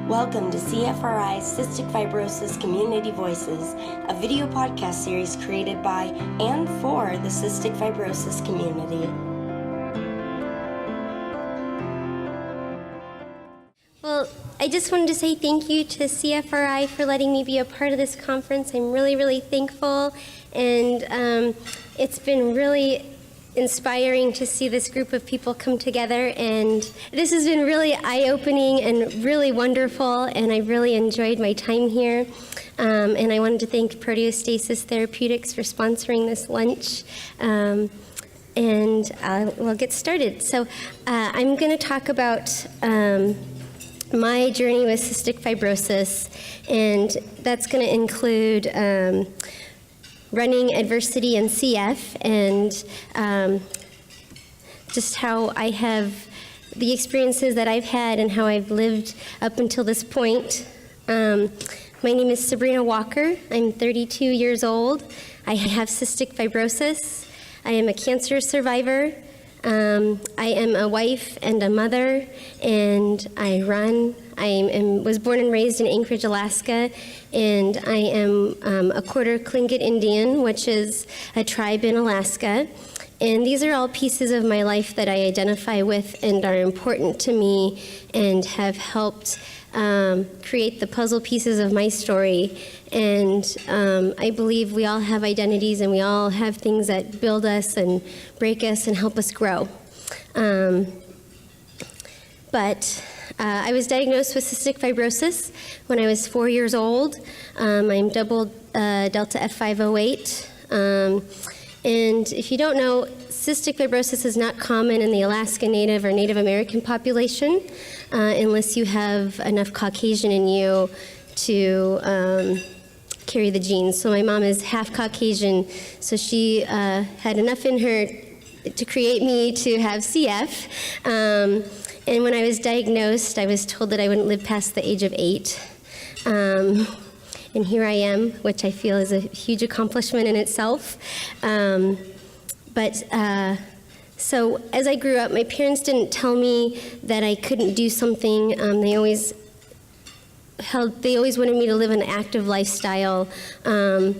Welcome to CFRI's Cystic Fibrosis Community Voices, a video podcast series created by and for the cystic fibrosis community. Well, I just wanted to say thank you to CFRI for letting me be a part of this conference. I'm really thankful, and it's been really inspiring to see this group of people come together, and this has been really eye-opening and really wonderful, and I really enjoyed my time here. And I wanted to thank Proteostasis Therapeutics for sponsoring this lunch. And we'll get started. So I'm going to talk about my journey with cystic fibrosis, and that's going to include running adversity and CF, and just how I have the experiences that I've had and how I've lived up until this point. My name is Sabrina Walker. I'm 32 years old. I have cystic fibrosis. I am a cancer survivor. I am a wife and a mother, and I run. I was born and raised in Anchorage, Alaska, and I am a quarter Tlingit Indian, which is a tribe in Alaska. And these are all pieces of my life that I identify with and are important to me and have helped create the puzzle pieces of my story. And I believe we all have identities and we all have things that build us and break us and help us grow. But I was diagnosed with cystic fibrosis when I was 4 years old. I'm double Delta F508. And if you don't know, cystic fibrosis is not common in the Alaska Native or Native American population unless you have enough Caucasian in you to carry the genes. So my mom is half Caucasian, so she had enough in her to create me to have CF. And when I was diagnosed, I was told that I wouldn't live past the age of 8. And here I am, which I feel is a huge accomplishment in itself. So as I grew up, my parents didn't tell me that I couldn't do something. They always wanted me to live an active lifestyle. And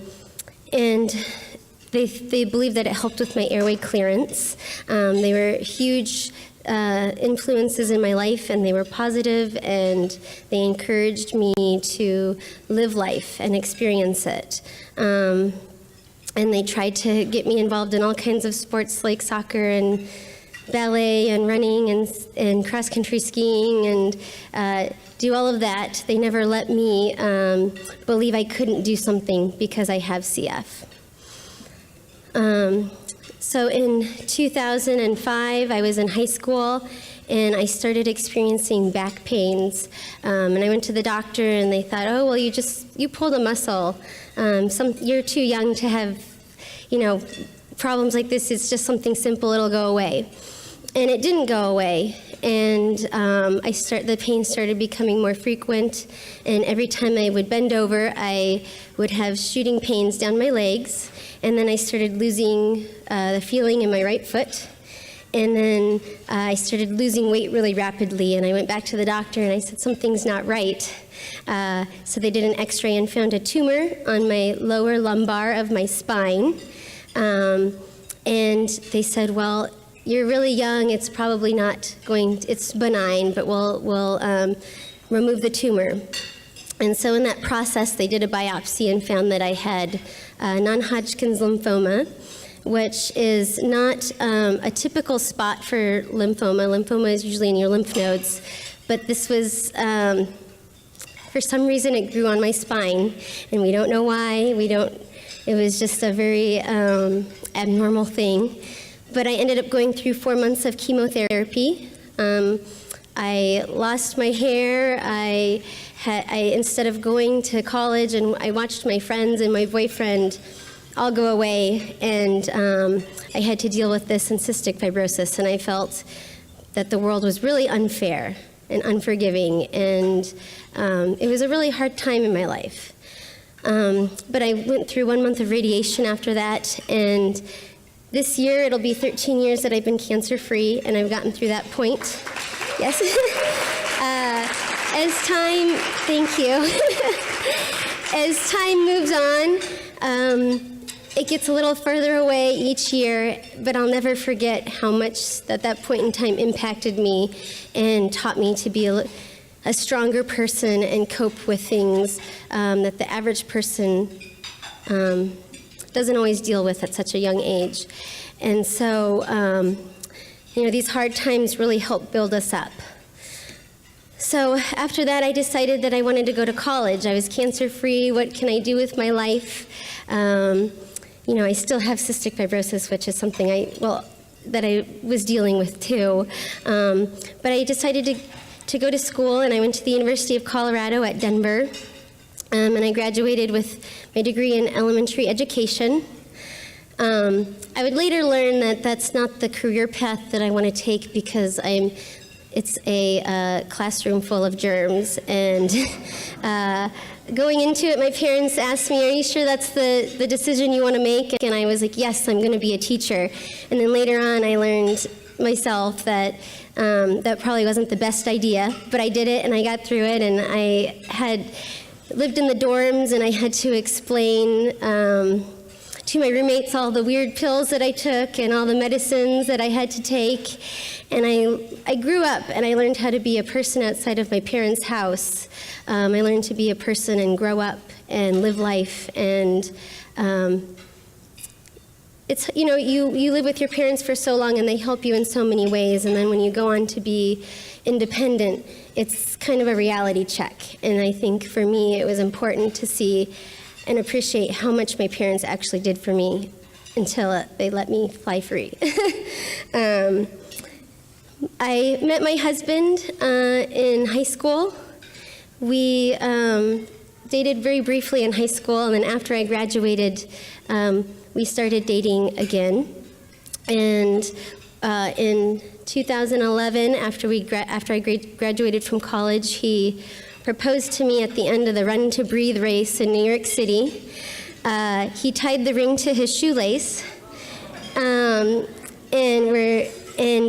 they believed that it helped with my airway clearance. They were huge influences in my life, and they were positive, and they encouraged me to live life and experience it. And they tried to get me involved in all kinds of sports like soccer and ballet and running and cross-country skiing and do all of that. They never let me believe I couldn't do something because I have CF. So in 2005, I was in high school, and I started experiencing back pains. And I went to the doctor, and they thought, oh, well, you pulled a muscle. You're too young to have, problems like this. It's just something simple. It'll go away. And it didn't go away. And the pain started becoming more frequent. And every time I would bend over, I would have shooting pains down my legs. And then I started losing the feeling in my right foot. And then I started losing weight really rapidly. And I went back to the doctor and I said, something's not right. So they did an x-ray and found a tumor on my lower lumbar of my spine. And they said, well, you're really young. It's probably it's benign, but we'll remove the tumor. And so in that process, they did a biopsy and found that I had non-Hodgkin's lymphoma, which is not a typical spot for lymphoma. Lymphoma is usually in your lymph nodes, but this was, for some reason, it grew on my spine, and we don't know why. It was just a very abnormal thing. But I ended up going through 4 months of chemotherapy. I lost my hair. I instead of going to college, and I watched my friends and my boyfriend all go away, and I had to deal with this and cystic fibrosis, and I felt that the world was really unfair and unforgiving, and it was a really hard time in my life. But I went through 1 month of radiation after that, and this year it'll be 13 years that I've been cancer-free, and I've gotten through that point. Yes. Thank you. As time moves on, it gets a little further away each year, but I'll never forget how much that point in time impacted me and taught me to be a stronger person and cope with things that the average person doesn't always deal with at such a young age. And so, these hard times really help build us up. So after that, I decided that I wanted to go to college. I was cancer-free. What can I do with my life? I still have cystic fibrosis, which is something that I was dealing with too. But I decided to go to school, and I went to the University of Colorado at Denver, and I graduated with my degree in elementary education. I would later learn that that's not the career path that I want to take because it's a classroom full of germs, and going into it, my parents asked me, "Are you sure that's the decision you want to make?" And I was like, "Yes, I'm going to be a teacher." And then later on, I learned myself that that probably wasn't the best idea, but I did it, and I got through it, and I had lived in the dorms, and I had to explain to my roommates all the weird pills that I took and all the medicines that I had to take. And I grew up, and I learned how to be a person outside of my parents' house. I learned to be a person and grow up and live life. And it's, you live with your parents for so long, and they help you in so many ways. And then when you go on to be independent, it's kind of a reality check. And I think for me, it was important to see and appreciate how much my parents actually did for me until they let me fly free. I met my husband in high school. We dated very briefly in high school, and then after I graduated, we started dating again. And in 2011, after I graduated from college, he proposed to me at the end of the Run to Breathe race in New York City. He tied the ring to his shoelace, and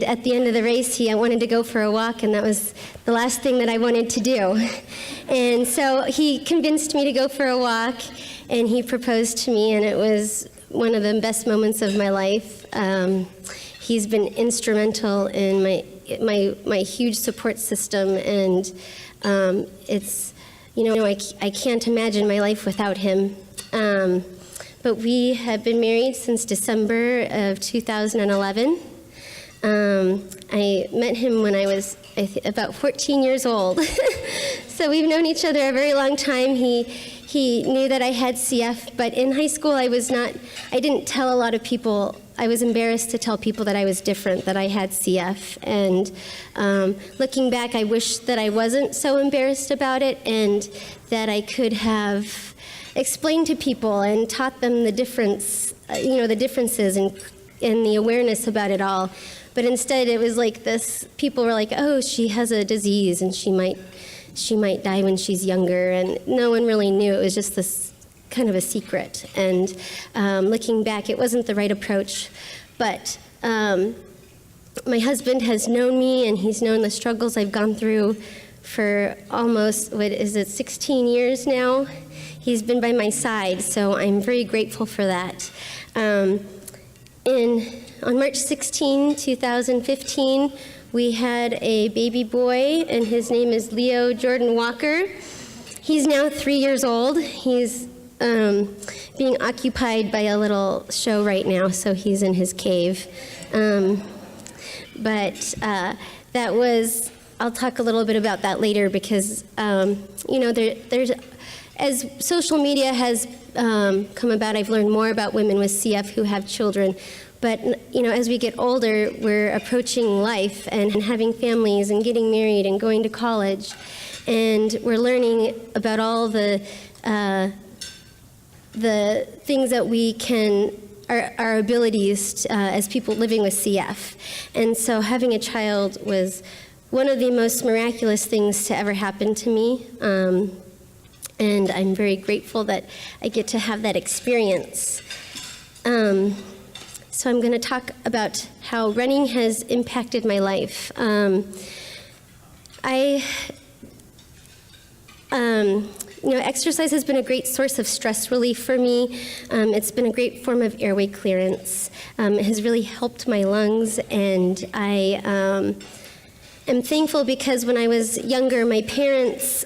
at the end of the race, I wanted to go for a walk, and that was the last thing that I wanted to do. And so he convinced me to go for a walk, and he proposed to me, and it was one of the best moments of my life. He's been instrumental in my huge support system, and it's, I can't imagine my life without him. But we have been married since December of 2011. I met him when I was about 14 years old. So we've known each other a very long time. He knew that I had CF, but in high school I didn't tell a lot of people. I was embarrassed to tell people that I was different, that I had CF. And looking back, I wish that I wasn't so embarrassed about it, and that I could have explained to people and taught them the differences and the awareness about it all. But instead, it was like this. People were like, "Oh, she has a disease, and she might die when she's younger," and no one really knew. It was just this kind of a secret. And looking back, it wasn't the right approach. But my husband has known me, and he's known the struggles I've gone through for almost 16 years now. He's been by my side, so I'm very grateful for that. On March 16, 2015, we had a baby boy, and his name is Leo Jordan Walker. He's now 3 years old. He's being occupied by a little show right now, so he's in his cave. But that was, I'll talk a little bit about that later, because, there's, as social media has come about, I've learned more about women with CF who have children. But, as we get older, we're approaching life and having families and getting married and going to college. And we're learning about all the things that we can, our abilities as people living with CF. And so having a child was one of the most miraculous things to ever happen to me. And I'm very grateful that I get to have that experience. So I'm going to talk about how running has impacted my life. exercise has been a great source of stress relief for me. It's been a great form of airway clearance. It has really helped my lungs, and I am thankful because when I was younger, my parents,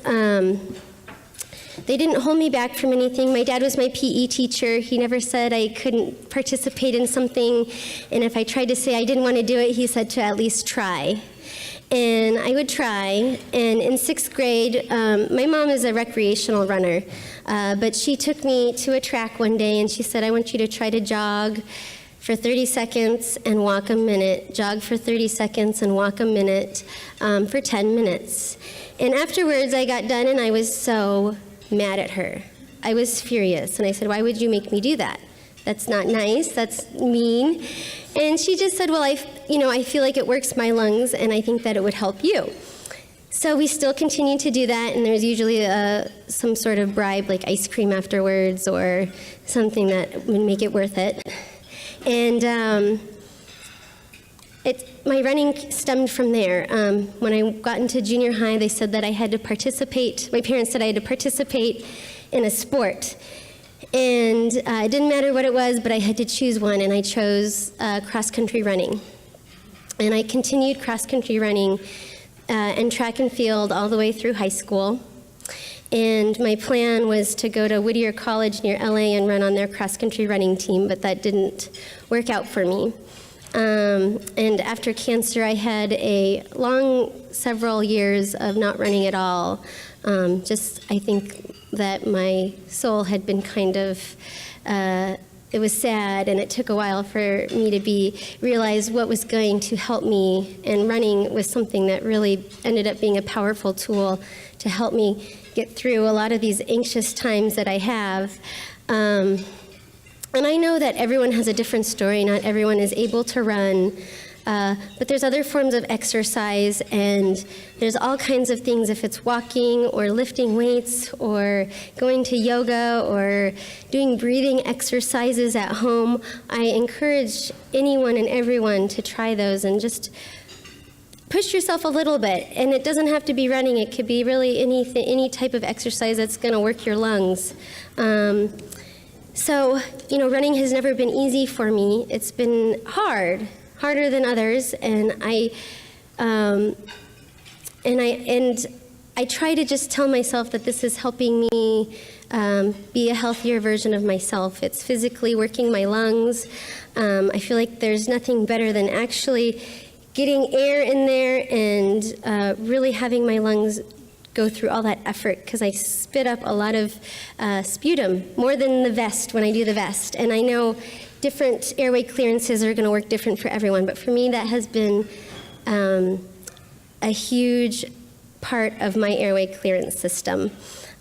they didn't hold me back from anything. My dad was my PE teacher. He never said I couldn't participate in something, and if I tried to say I didn't want to do it, he said to at least try. And I would try, and in 6th grade, my mom is a recreational runner, but she took me to a track one day, and she said, I want you to try to jog for 30 seconds and walk a minute, jog for 30 seconds and walk a minute for 10 minutes. And afterwards, I got done, and I was so mad at her. I was furious, and I said, why would you make me do that? That's not nice, that's mean. And she just said, well, I feel like it works my lungs, and I think that it would help you. So we still continue to do that, and there's usually some sort of bribe, like ice cream afterwards, or something that would make it worth it. And my running stemmed from there. When I got into junior high, they said that I had to participate, my parents said I had to participate in a sport. And it didn't matter what it was, but I had to choose one, and I chose cross-country running. And I continued cross-country running and track and field all the way through high school. And my plan was to go to Whittier College near LA and run on their cross-country running team, but that didn't work out for me. And after cancer, I had a long several years of not running at all. I think that my soul had been kind of, it was sad, and it took a while for me to realize what was going to help me, and running was something that really ended up being a powerful tool to help me get through a lot of these anxious times that I have. And I know that everyone has a different story. Not everyone is able to run. But there's other forms of exercise, and there's all kinds of things. If it's walking or lifting weights or going to yoga or doing breathing exercises at home, I encourage anyone and everyone to try those and just push yourself a little bit. And it doesn't have to be running. It could be really any type of exercise that's going to work your lungs. So, running has never been easy for me. It's been harder than others, and I try to just tell myself that this is helping me be a healthier version of myself. It's physically working my lungs. I feel like there's nothing better than actually getting air in there and really having my lungs go through all that effort, because I spit up a lot of sputum, more than the vest when I do the vest. And I know different airway clearances are going to work different for everyone, but for me that has been a huge part of my airway clearance system.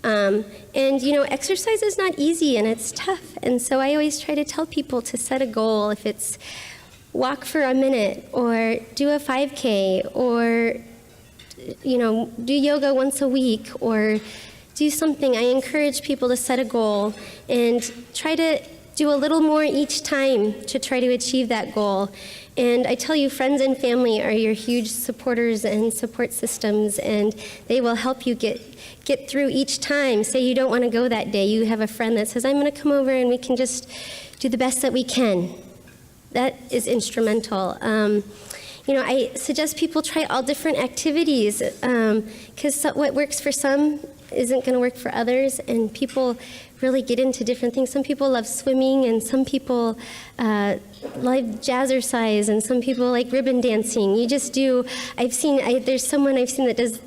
And exercise is not easy, and it's tough, and so I always try to tell people to set a goal. If it's walk for a minute, or do a 5K, or do yoga once a week, or do something. I encourage people to set a goal and try to do a little more each time to try to achieve that goal. And I tell you, friends and family are your huge supporters and support systems, and they will help you get through each time. Say you don't want to go that day, you have a friend that says, I'm going to come over and we can just do the best that we can. That is instrumental. I suggest people try all different activities, because what works for some isn't going to work for others, and people really get into different things. Some people love swimming, and some people like jazzercise, and some people like ribbon dancing. There's someone I've seen that does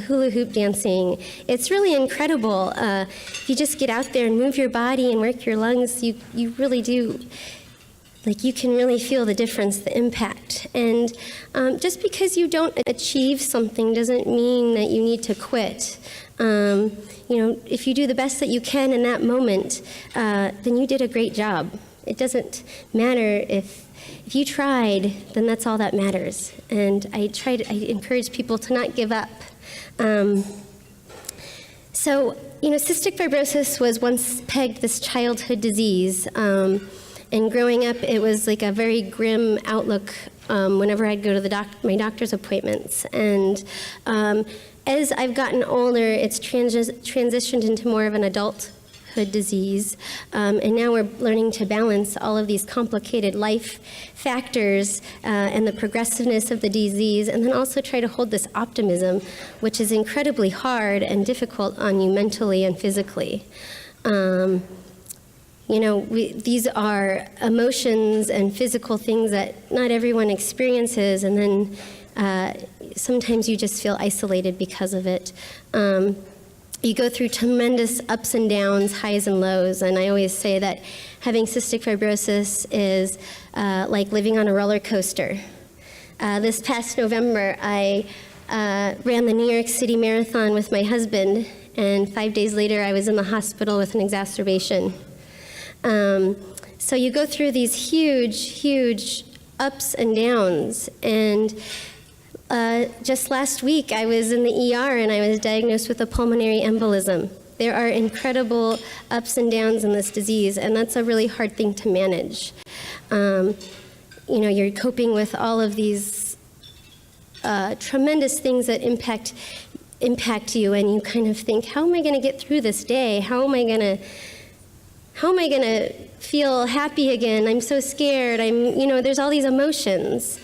hula hoop dancing. It's really incredible. If you just get out there and move your body and work your lungs, you really do. You can really feel the difference, the impact. And just because you don't achieve something doesn't mean that you need to quit. If you do the best that you can in that moment, then you did a great job. It doesn't matter if you tried, then that's all that matters. And I encourage people to not give up. Cystic fibrosis was once pegged this childhood disease. And growing up, it was like a very grim outlook whenever I'd go to my doctor's appointments. And as I've gotten older, it's transitioned into more of an adulthood disease, and now we're learning to balance all of these complicated life factors and the progressiveness of the disease, and then also try to hold this optimism, which is incredibly hard and difficult on you mentally and physically. These are emotions and physical things that not everyone experiences, and then sometimes you just feel isolated because of it. You go through tremendous ups and downs, highs and lows, and I always say that having cystic fibrosis is like living on a roller coaster. This past November, I ran the New York City Marathon with my husband, and 5 days later, I was in the hospital with an exacerbation. So you go through these huge ups and downs, and just last week I was in the ER and I was diagnosed with a pulmonary embolism. There are incredible ups and downs in this disease, and that's a really hard thing to manage. You're coping with all of these tremendous things that impact you, and you kind of think, how am I going to get through this day? How am I going to feel happy again? I'm so scared. There's all these emotions.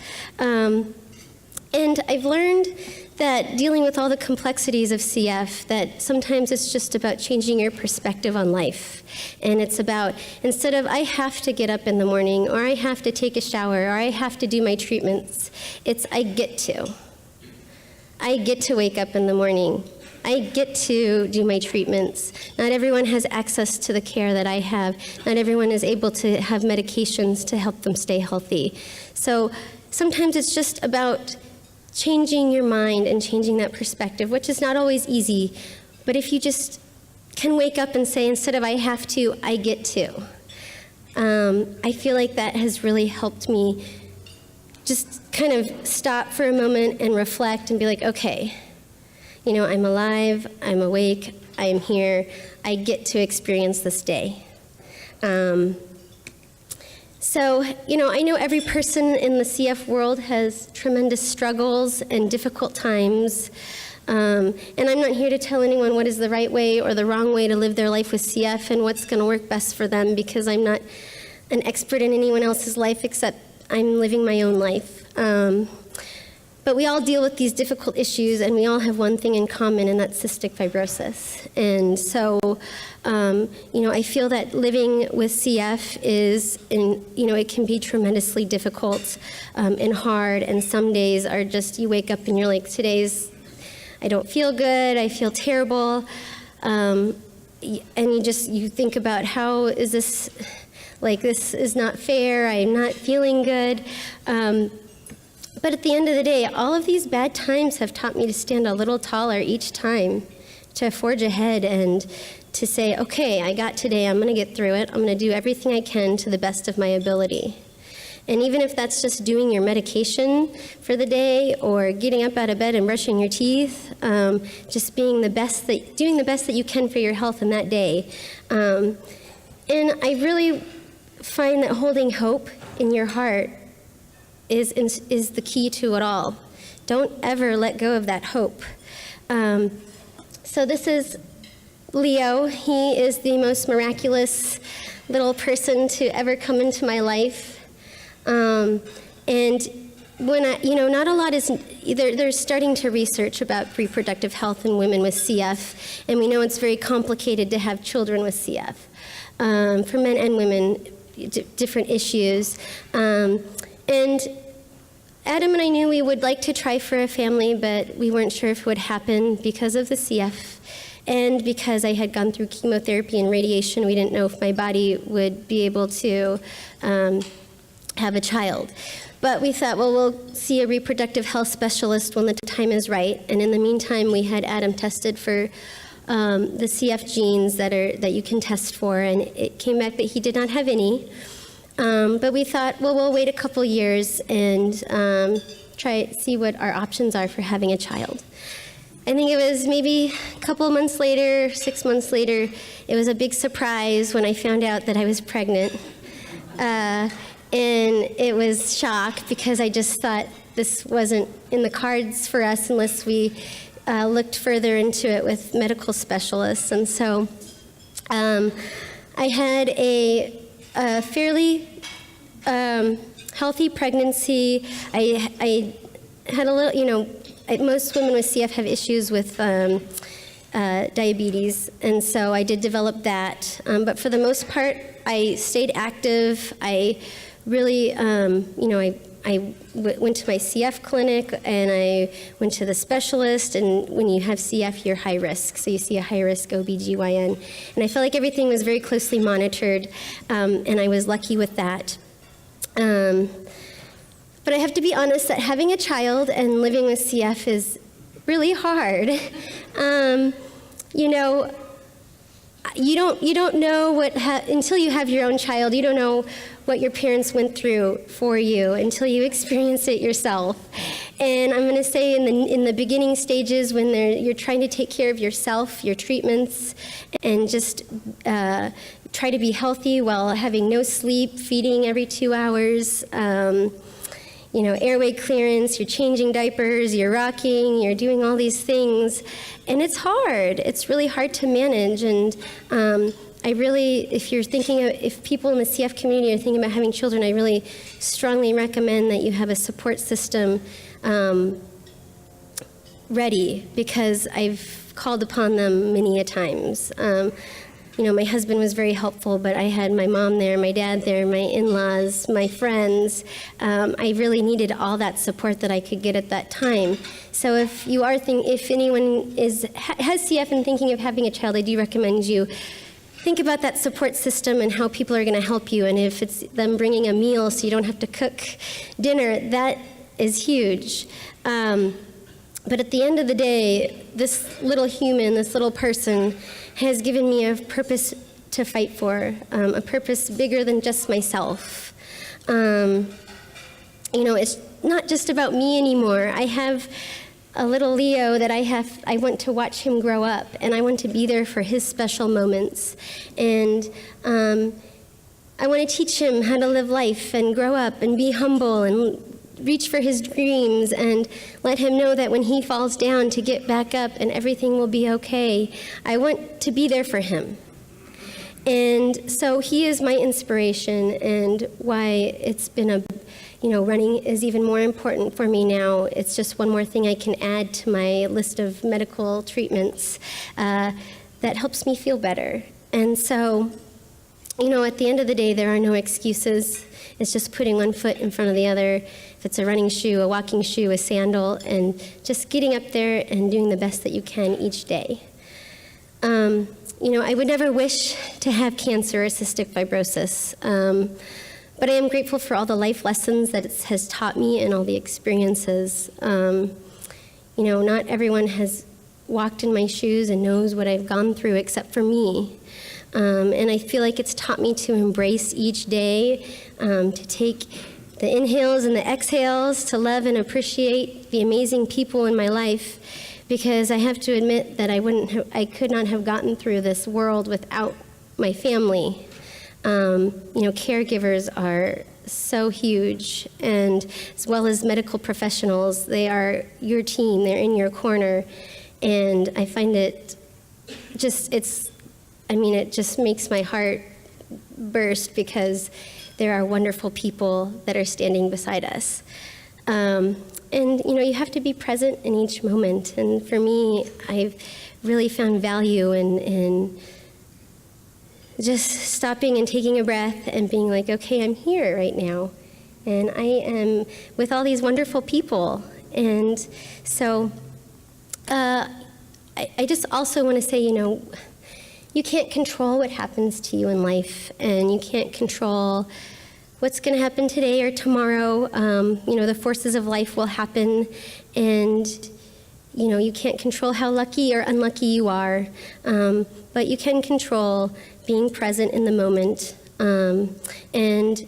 And I've learned that dealing with all the complexities of CF, that sometimes it's just about changing your perspective on life. And it's about, instead of I have to get up in the morning, or I have to take a shower, or I have to do my treatments, it's I get to. I get to wake up in the morning. I get to do my treatments. Not everyone has access to the care that I have. Not everyone is able to have medications to help them stay healthy. So sometimes it's just about changing your mind and changing that perspective, which is not always easy. But if you just can wake up and say, instead of I have to, I get to. I feel like that has really helped me just kind of stop for a moment and reflect and be like, okay, I'm alive, I'm awake, I am here, I get to experience this day. I know every person in the CF world has tremendous struggles and difficult times. And I'm not here to tell anyone what is the right way or the wrong way to live their life with CF and what's going to work best for them, because I'm not an expert in anyone else's life except I'm living my own life. But we all deal with these difficult issues, and we all have one thing in common, and that's cystic fibrosis. And so, I feel that living with CF it can be tremendously difficult and hard, and some days are just, you wake up and you're like, I don't feel good, I feel terrible, and you think about, how is this, this is not fair, I'm not feeling good. But at the end of the day, all of these bad times have taught me to stand a little taller each time, to forge ahead and to say, okay, I got today, I'm going to get through it, I'm going to do everything I can to the best of my ability. And even if that's just doing your medication for the day, or getting up out of bed and brushing your teeth, just doing the best that you can for your health in that day. And I really find that holding hope in your heart is the key to it all. Don't ever let go of that hope. So this is Leo. He is the most miraculous little person to ever come into my life. And when not a lot is, they're starting to research about reproductive health in women with CF, and we know it's very complicated to have children with CF. For men and women, different issues. And Adam and I knew we would like to try for a family, but we weren't sure if it would happen because of the CF. And because I had gone through chemotherapy and radiation, we didn't know if my body would be able to have a child. But we thought, well, we'll see a reproductive health specialist when the time is right. And in the meantime, we had Adam tested for the CF genes that you can test for, and it came back that he did not have any. But we thought, well, we'll wait a couple years and see what our options are for having a child. I think it was maybe a couple months later, 6 months later, it was a big surprise when I found out that I was pregnant. And it was shock, because I just thought this wasn't in the cards for us unless we looked further into it with medical specialists. And so I had a fairly healthy pregnancy. I had a little, most women with CF have issues with diabetes, and so I did develop that. But for the most part, I stayed active. I really, I went to my CF clinic, and I went to the specialist, and when you have CF, you're high risk, so you see a high-risk OBGYN. And I felt like everything was very closely monitored, and I was lucky with that. But I have to be honest that having a child and living with CF is really hard. You don't know what, until you have your own child, you don't know what your parents went through for you until you experience it yourself. And I'm going to say in the beginning stages when you're trying to take care of yourself, your treatments, and just try to be healthy while having no sleep, feeding every 2 hours, airway clearance, you're changing diapers, you're rocking, you're doing all these things. And it's hard. It's really hard to manage. And if people in the CF community are thinking about having children, I really strongly recommend that you have a support system ready, because I've called upon them many a times. My husband was very helpful, but I had my mom there, my dad there, my in-laws, my friends. I really needed all that support that I could get at that time. So if anyone has CF and thinking of having a child, I do recommend you think about that support system and how people are going to help you. And if it's them bringing a meal so you don't have to cook dinner, that is huge. But at the end of the day, this little human, this little person, has given me a purpose to fight for, a purpose bigger than just myself. It's not just about me anymore. I have a little Leo that I want to watch him grow up, and I want to be there for his special moments. And I want to teach him how to live life and grow up and be humble and reach for his dreams, and let him know that when he falls down to get back up and everything will be okay. I want to be there for him. And so he is my inspiration, and why it's been running is even more important for me now. It's just one more thing I can add to my list of medical treatments that helps me feel better. And so, at the end of the day, there are no excuses. It's just putting one foot in front of the other. If it's a running shoe, a walking shoe, a sandal, and just getting up there and doing the best that you can each day. I would never wish to have cancer or cystic fibrosis, but I am grateful for all the life lessons that it has taught me and all the experiences. Not everyone has walked in my shoes and knows what I've gone through except for me. And I feel like it's taught me to embrace each day, to take the inhales and the exhales, to love and appreciate the amazing people in my life, because I have to admit that I could not have gotten through this world without my family. Caregivers are so huge, and as well as medical professionals, they are your team, they're in your corner, and I find it just makes my heart burst, because there are wonderful people that are standing beside us. You have to be present in each moment. And for me, I've really found value in just stopping and taking a breath and being like, okay, I'm here right now. And I am with all these wonderful people. And so I just also want to say, you can't control what happens to you in life, and you can't control what's going to happen today or tomorrow. The forces of life will happen, and you can't control how lucky or unlucky you are, but you can control being present in the moment. And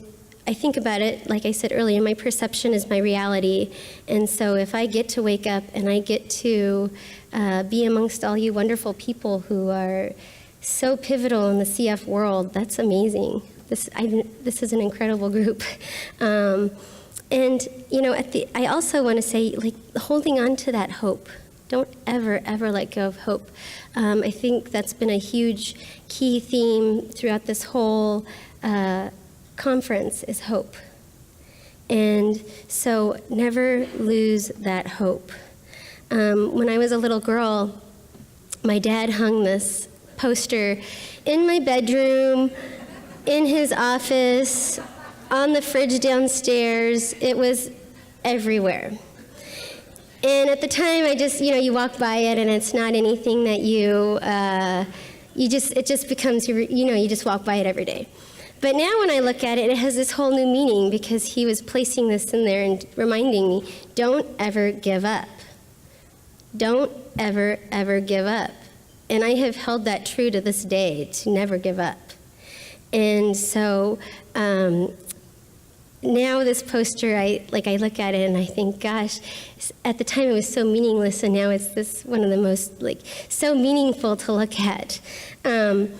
I think about it, like I said earlier, my perception is my reality, and so if I get to wake up and I get to be amongst all you wonderful people who are so pivotal in the CF world, that's amazing. This is an incredible group. I also want to say, holding on to that hope, Don't ever, ever let go of hope. I think that's been a huge key theme throughout this whole conference is hope. And so never lose that hope. When I was a little girl, my dad hung this poster in my bedroom, in his office, on the fridge downstairs. It was everywhere. And at the time, I just, you walk by it and it's not anything that it just becomes, you just walk by it every day. But now when I look at it, it has this whole new meaning because he was placing this in there and reminding me, don't ever give up. Don't ever, ever give up. And I have held that true to this day, to never give up. And so now this poster, I look at it and I think, gosh, at the time it was so meaningless, and now it's this one of the most so meaningful to look at. And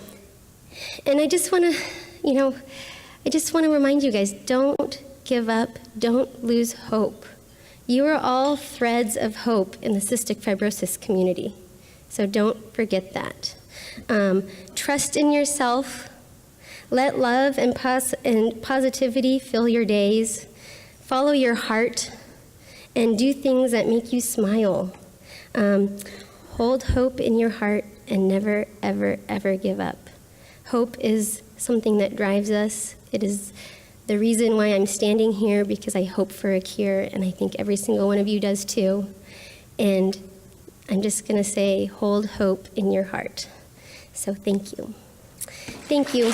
I just want to remind you guys, don't give up, don't lose hope. You are all threads of hope in the cystic fibrosis community, so don't forget that. Trust in yourself. Let love and positivity fill your days. Follow your heart and do things that make you smile. Hold hope in your heart and never, ever, ever give up. Hope is something that drives us. It is the reason why I'm standing here, because I hope for a cure, and I think every single one of you does too. And I'm just going to say, hold hope in your heart. So thank you. Thank you.